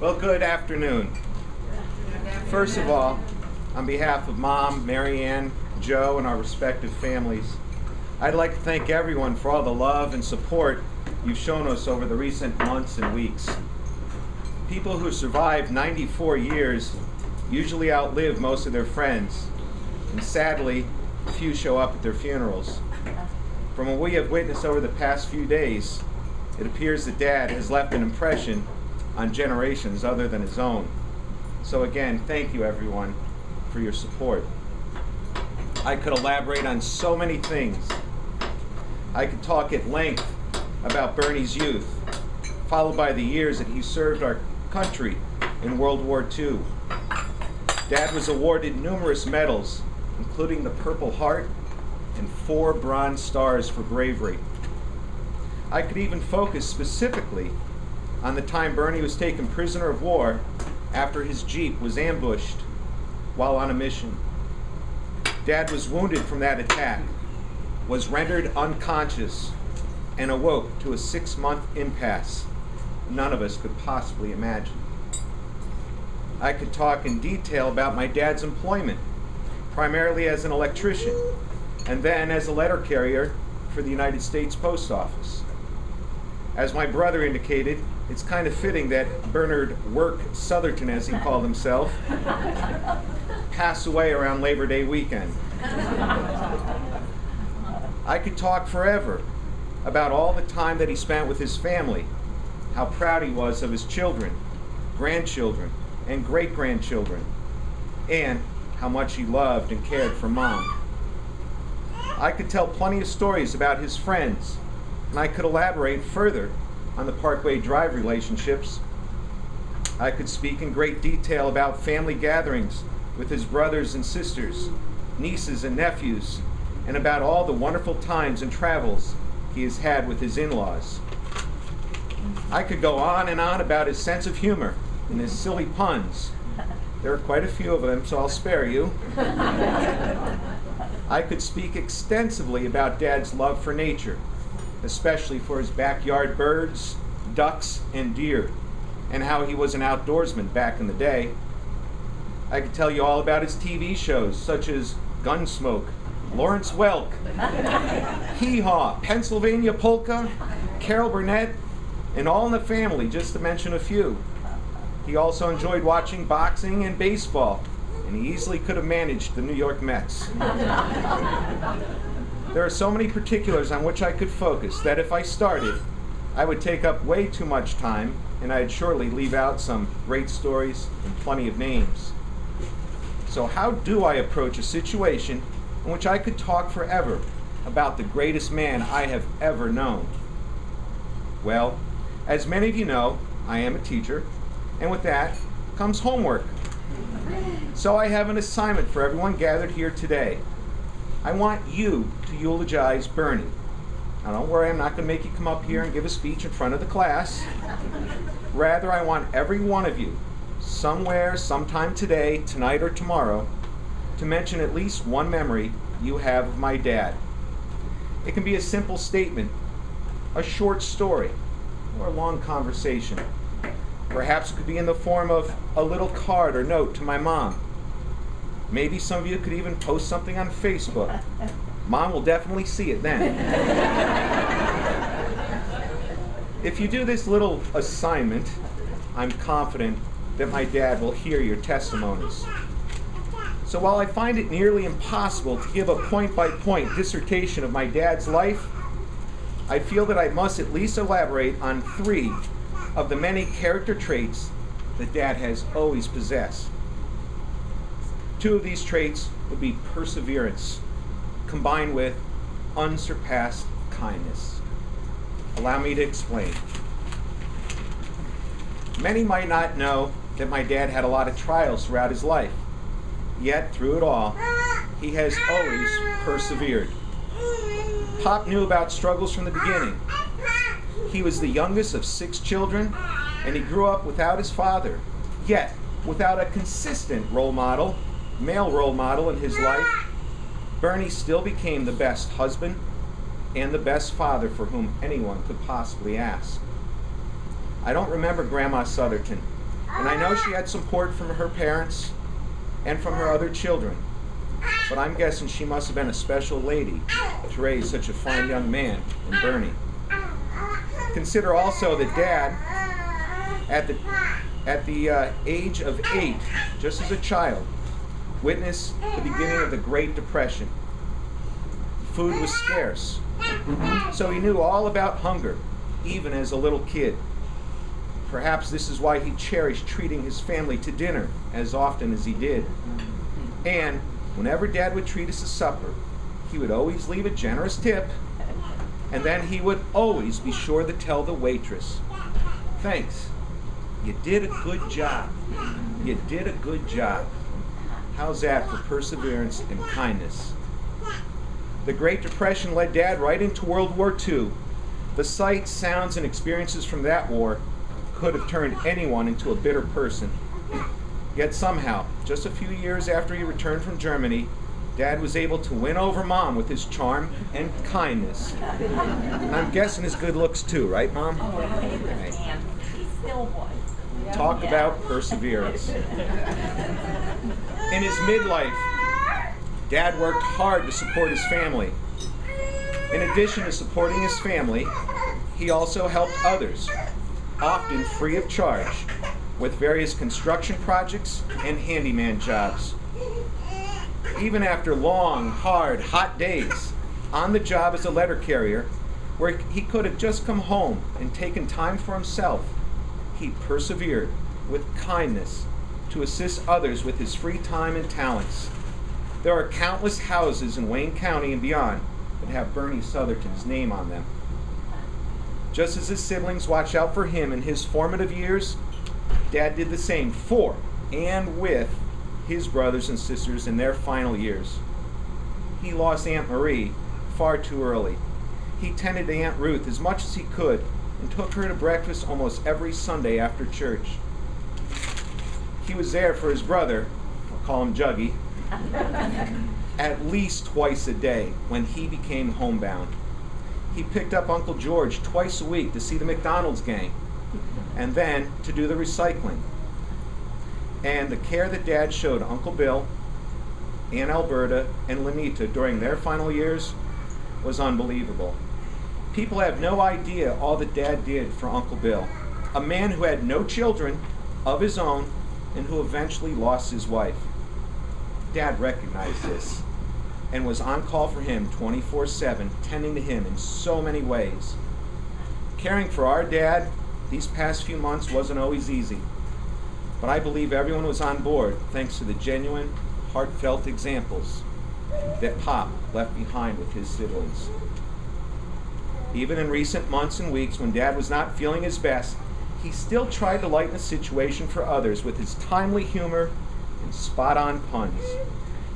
Well, good afternoon. First of all, on behalf of Mom, Mary Ann, Joe, and our respective families, I'd like to thank everyone for all the love and support you've shown us over the recent months and weeks. People who survive 94 years usually outlive most of their friends, and sadly, few show up at their funerals. From what we have witnessed over the past few days, it appears that Dad has left an impression on generations other than his own. So again, thank you everyone for your support. I could elaborate on so many things. I could talk at length about Bernie's youth, followed by the years that he served our country in World War II. Dad was awarded numerous medals, including the Purple Heart and 4 Bronze Stars for bravery. I could even focus specifically on the time Bernie was taken prisoner of war after his Jeep was ambushed while on a mission. Dad was wounded from that attack, was rendered unconscious, and awoke to a 6-month impasse none of us could possibly imagine. I could talk in detail about my dad's employment, primarily as an electrician, and then as a letter carrier for the United States Post Office. As my brother indicated, it's kind of fitting that Bernard Work Southerton, as he called himself, passed away around Labor Day weekend. I could talk forever about all the time that he spent with his family, how proud he was of his children, grandchildren, and great-grandchildren, and how much he loved and cared for Mom. I could tell plenty of stories about his friends, and I could elaborate further on the Parkway Drive relationships. I could speak in great detail about family gatherings with his brothers and sisters, nieces and nephews, and about all the wonderful times and travels he has had with his in-laws. I could go on and on about his sense of humor and his silly puns. There are quite a few of them, so I'll spare you. I could speak extensively about Dad's love for nature, especially for his backyard birds, ducks, and deer, and how he was an outdoorsman back in the day. I could tell you all about his TV shows, such as Gunsmoke, Lawrence Welk, Hee Haw, Pennsylvania Polka, Carol Burnett, and All in the Family, just to mention a few. He also enjoyed watching boxing and baseball, and he easily could have managed the New York Mets. There are so many particulars on which I could focus that if I started, I would take up way too much time, and I'd surely leave out some great stories and plenty of names. So how do I approach a situation in which I could talk forever about the greatest man I have ever known? Well, as many of you know, I am a teacher, and with that comes homework. So I have an assignment for everyone gathered here today. I want you to eulogize Bernie. Now don't worry, I'm not going to make you come up here and give a speech in front of the class. Rather, I want every one of you, somewhere, sometime today, tonight, or tomorrow, to mention at least one memory you have of my dad. It can be a simple statement, a short story, or a long conversation. Perhaps it could be in the form of a little card or note to my mom. Maybe some of you could even post something on Facebook. Mom will definitely see it then. If you do this little assignment, I'm confident that my dad will hear your testimonies. So while I find it nearly impossible to give a point-by-point dissertation of my dad's life, I feel that I must at least elaborate on 3 of the many character traits that Dad has always possessed. 2 of these traits would be perseverance, combined with unsurpassed kindness. Allow me to explain. Many might not know that my dad had a lot of trials throughout his life, yet through it all, he has always persevered. Pop knew about struggles from the beginning. He was the youngest of 6 children, and he grew up without his father, yet without a consistent role model, male role model in his life. Bernie still became the best husband and the best father for whom anyone could possibly ask. I don't remember Grandma Southerton, And I know she had support from her parents and from her other children. But I'm guessing she must have been a special lady to raise such a fine young man in Bernie. Consider also that Dad, at the age of 8, just as a child, witnessed the beginning of the Great Depression. Food was scarce, so he knew all about hunger, even as a little kid. Perhaps this is why he cherished treating his family to dinner as often as he did. And whenever Dad would treat us to supper, he would always leave a generous tip, and then he would always be sure to tell the waitress, "Thanks, you did a good job. You did a good job." How's that for perseverance and kindness? The Great Depression led Dad right into World War II. The sights, sounds, and experiences from that war could have turned anyone into a bitter person. Yet somehow, just a few years after he returned from Germany, Dad was able to win over Mom with his charm and kindness. And I'm guessing his good looks too, right, Mom? Right. He still was. Talk about perseverance. In his midlife, Dad worked hard to support his family. In addition to supporting his family, he also helped others, often free of charge, with various construction projects and handyman jobs. Even after long, hard, hot days on the job as a letter carrier, where he could have just come home and taken time for himself, he persevered with kindness to assist others with his free time and talents. There are countless houses in Wayne County and beyond that have Bernie Southerton's name on them. Just as his siblings watched out for him in his formative years, Dad did the same for and with his brothers and sisters in their final years. He lost Aunt Marie far too early. He tended to Aunt Ruth as much as he could and took her to breakfast almost every Sunday after church. He was there for his brother, I'll call him Juggy, at least twice a day when he became homebound. He picked up Uncle George twice a week to see the McDonald's gang, and then to do the recycling. And the care that Dad showed Uncle Bill, Aunt Alberta, and Lenita during their final years was unbelievable. People have no idea all that Dad did for Uncle Bill, a man who had no children of his own and who eventually lost his wife. Dad recognized this and was on call for him 24/7, tending to him in so many ways. Caring for our dad these past few months wasn't always easy, but I believe everyone was on board thanks to the genuine, heartfelt examples that Pop left behind with his siblings. Even in recent months and weeks when Dad was not feeling his best, he still tried to lighten the situation for others with his timely humor and spot-on puns.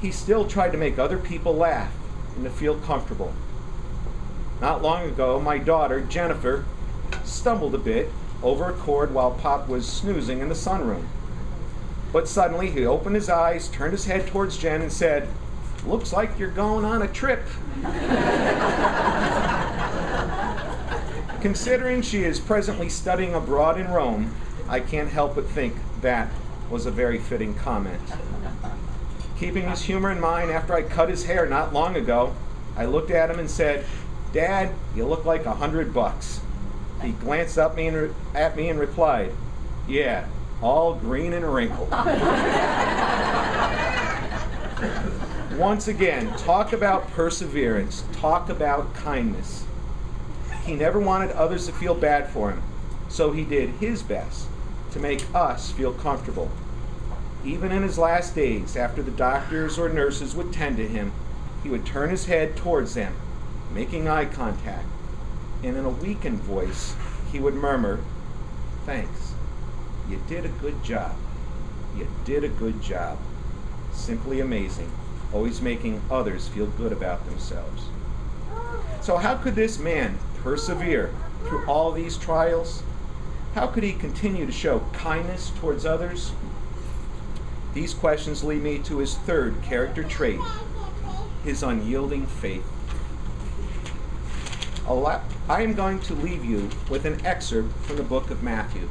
He still tried to make other people laugh and to feel comfortable. Not long ago, my daughter, Jennifer, stumbled a bit over a cord while Pop was snoozing in the sunroom. But suddenly he opened his eyes, turned his head towards Jen, and said, "Looks like you're going on a trip." Considering she is presently studying abroad in Rome, I can't help but think that was a very fitting comment. Keeping his humor in mind, after I cut his hair not long ago, I looked at him and said, "Dad, you look like $100. He glanced up at me and replied, "Yeah, all green and wrinkled." Once again, talk about perseverance, talk about kindness. He never wanted others to feel bad for him, so he did his best to make us feel comfortable. Even in his last days, after the doctors or nurses would tend to him, he would turn his head towards them, making eye contact, and in a weakened voice, he would murmur, "Thanks. You did a good job. You did a good job." Simply amazing, always making others feel good about themselves. So how could this man persevere through all these trials? How could he continue to show kindness towards others? These questions lead me to his third character trait, his unyielding faith. I am going to leave you with an excerpt from the book of Matthew.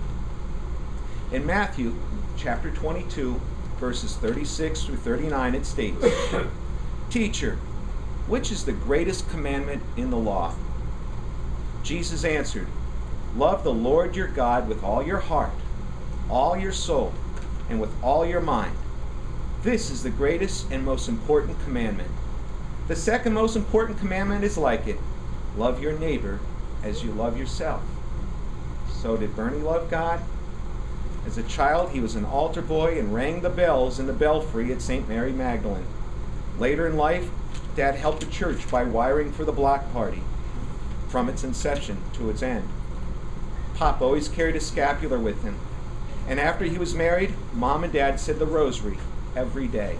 In Matthew chapter 22, verses 36 through 39, it states, "Teacher, which is the greatest commandment in the law?" Jesus answered, "Love the Lord your God with all your heart, all your soul, and with all your mind. This is the greatest and most important commandment. The second most important commandment is like it. Love your neighbor as you love yourself." So did Bernie love God? As a child, he was an altar boy and rang the bells in the belfry at St. Mary Magdalene. Later in life, Dad helped the church by wiring for the block party, from its inception to its end. Pop always carried a scapular with him. And after he was married, Mom and Dad said the rosary every day.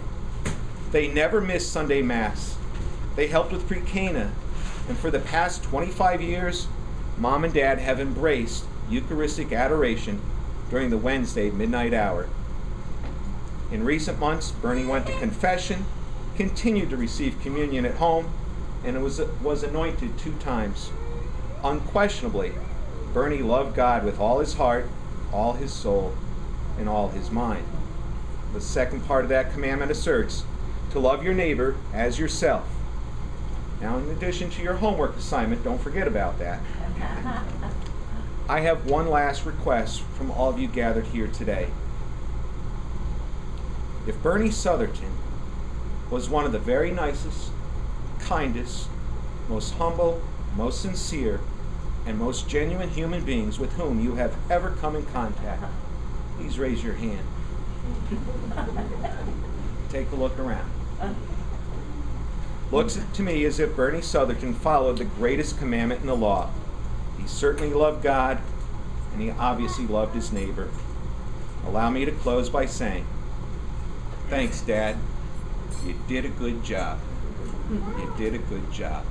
They never missed Sunday Mass. They helped with pre-Cana. And for the past 25 years, Mom and Dad have embraced Eucharistic adoration during the Wednesday midnight hour. In recent months, Bernie went to confession, continued to receive communion at home, and was anointed 2 times. Unquestionably, Bernie loved God with all his heart, all his soul, and all his mind. The second part of that commandment asserts to love your neighbor as yourself. Now, in addition to your homework assignment, don't forget about that. I have one last request from all of you gathered here today. If Bernie Southerton was one of the very nicest, kindest, most humble, most sincere, and most genuine human beings with whom you have ever come in contact, please raise your hand. Take a look around. Looks to me as if Bernie Southerton followed the greatest commandment in the law. He certainly loved God, and he obviously loved his neighbor. Allow me to close by saying, thanks, Dad. You did a good job. You did a good job.